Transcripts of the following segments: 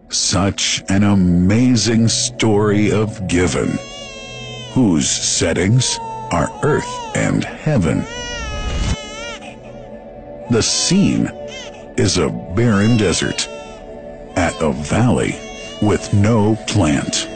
Such an amazing story of giving, whose settings are earth and heaven. The scene is a barren desert at a valley with no plant.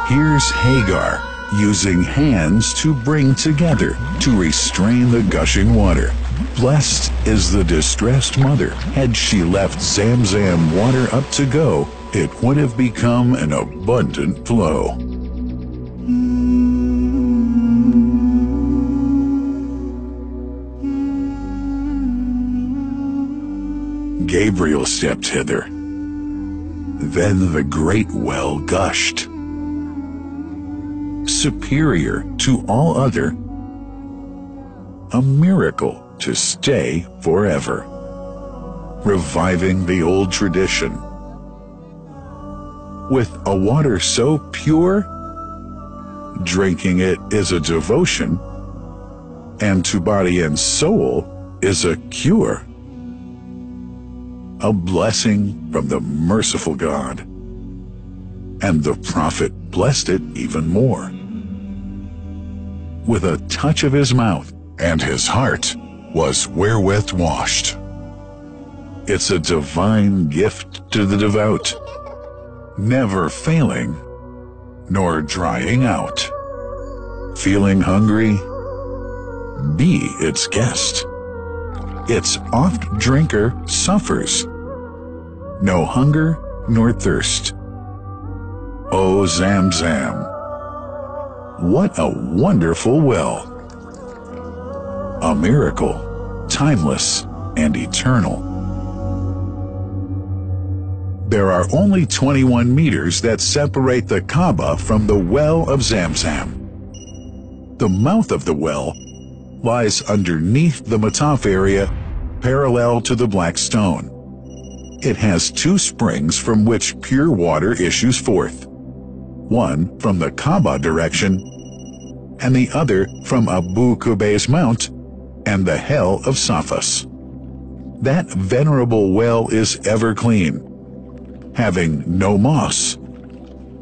Here's Hagar using hands to bring together to restrain the gushing water. Blessed is the distressed mother. Had she left zam-zam water up to go, it would have become an abundant flow. Gabriel stepped hither. Then the great well gushed, superior to all other, a miracle to stay forever, reviving the old tradition. With a water so pure, drinking it is a devotion, and to body and soul is a cure, a blessing from the merciful God. And the prophet blessed it even more. With a touch of his mouth, and his heart was wherewith washed. It's a divine gift to the devout, never failing, nor drying out. Feeling hungry? Be its guest. Its oft drinker suffers no hunger nor thirst. Oh, zam-zam, what a wonderful well! A miracle, timeless and eternal. There are only 21 meters that separate the Kaaba from the well of Zam-Zam. The mouth of the well lies underneath the Mataf area, parallel to the black stone. It has two springs from which pure water issues forth, one from the Kaaba direction, and the other from Abu Qubay's mount and the hell of Safas. That venerable well is ever clean, having no moss,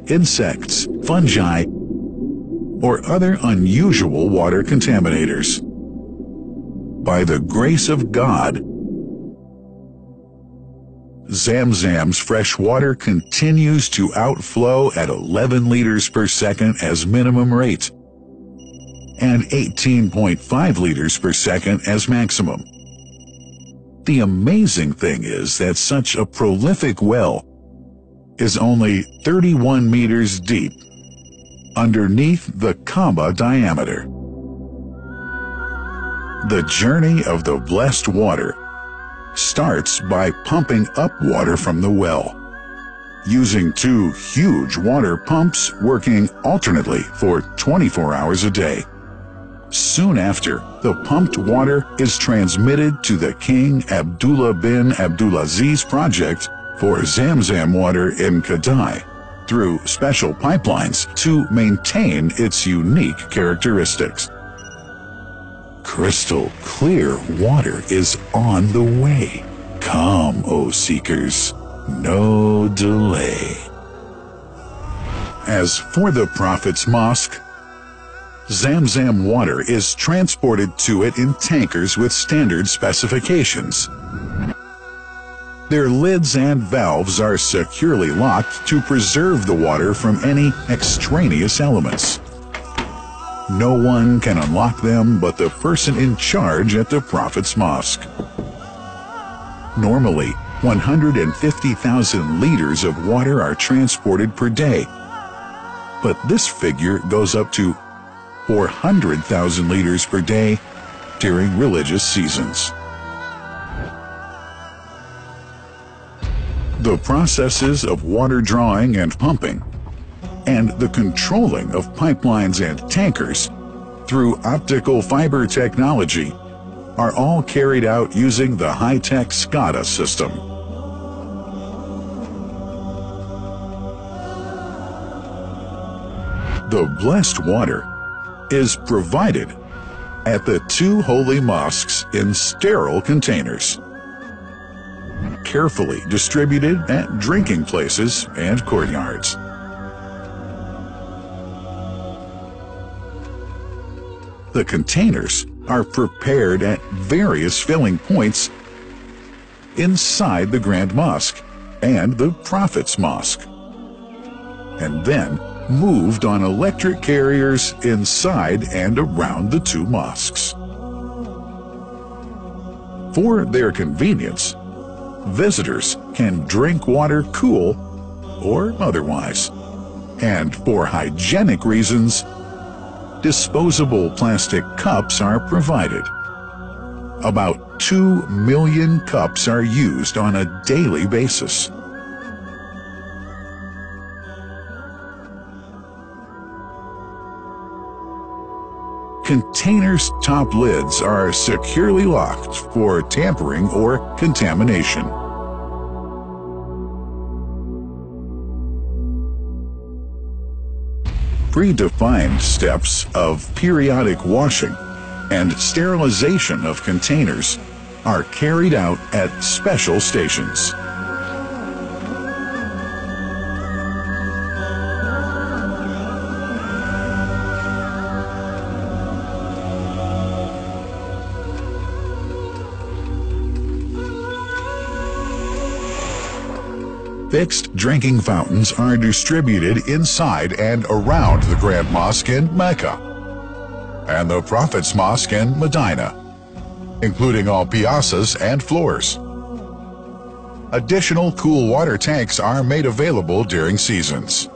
insects, fungi, or other unusual water contaminators. By the grace of God, Zam-Zam's fresh water continues to outflow at 11 liters per second as minimum rate, and 18.5 liters per second as maximum. The amazing thing is that such a prolific well is only 31 meters deep, underneath the Kaaba diameter. The journey of the blessed water starts by pumping up water from the well, using two huge water pumps working alternately for 24 hours a day. Soon after, the pumped water is transmitted to the King Abdullah bin Abdulaziz project for Zam-Zam water in Kadai through special pipelines to maintain its unique characteristics. Crystal clear water is on the way. Come, O seekers, no delay. As for the Prophet's mosque, Zam-Zam water is transported to it in tankers with standard specifications. Their lids and valves are securely locked to preserve the water from any extraneous elements. No one can unlock them but the person in charge at the Prophet's mosque. Normally, 150,000 liters of water are transported per day, but this figure goes up to 400,000 liters per day during religious seasons. The processes of water drawing and pumping and the controlling of pipelines and tankers through optical fiber technology are all carried out using the high-tech SCADA system. The blessed water is provided at the two holy mosques in sterile containers, carefully distributed at drinking places and courtyards. The containers are prepared at various filling points inside the Grand Mosque and the Prophet's Mosque, and then moved on electric carriers inside and around the two mosques. For their convenience, visitors can drink water cool or otherwise, and for hygienic reasons, disposable plastic cups are provided. About 2 million cups are used on a daily basis. Containers' top lids are securely locked for tampering or contamination. Predefined steps of periodic washing and sterilization of containers are carried out at special stations. Fixed drinking fountains are distributed inside and around the Grand Mosque in Mecca and the Prophet's Mosque in Medina, including all piazzas and floors. Additional cool water tanks are made available during seasons.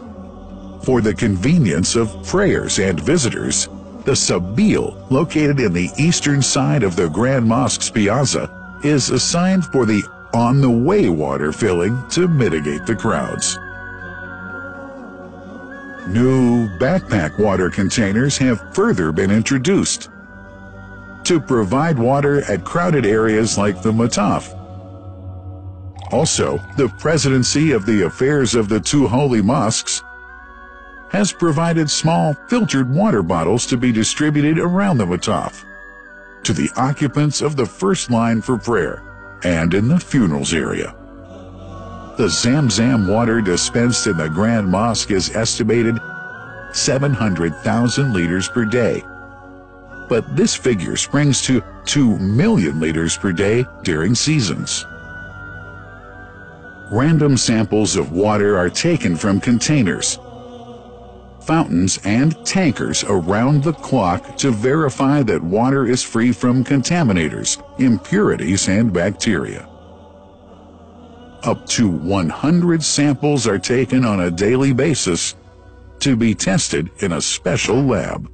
For the convenience of prayers and visitors, the Sabil, located in the eastern side of the Grand Mosque's piazza, is assigned for the on-the-way water filling to mitigate the crowds. New backpack water containers have further been introduced to provide water at crowded areas like the Mataf. Also, the Presidency of the Affairs of the Two Holy Mosques has provided small filtered water bottles to be distributed around the Mataf to the occupants of the first line for prayer and in the funerals area. The zam-zam water dispensed in the Grand Mosque is estimated 700,000 liters per day, but this figure springs to 2 million liters per day during seasons. Random samples of water are taken from containers, fountains, and tankers around the clock to verify that water is free from contaminators, impurities, and bacteria. Up to 100 samples are taken on a daily basis to be tested in a special lab.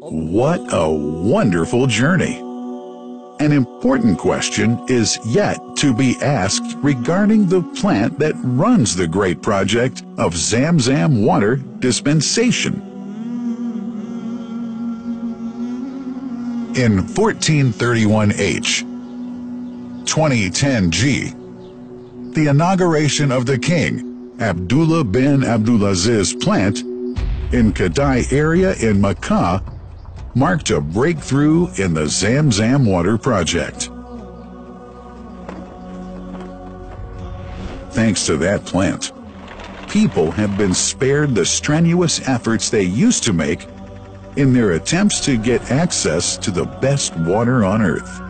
What a wonderful journey! An important question is yet to be asked regarding the plant that runs the great project of zam-zam water dispensation. In 1431H, 2010G, the inauguration of the King Abdullah bin Abdulaziz plant in Kadai area in Makkah marked a breakthrough in the zam-zam water project. Thanks to that plant, people have been spared the strenuous efforts they used to make in their attempts to get access to the best water on earth.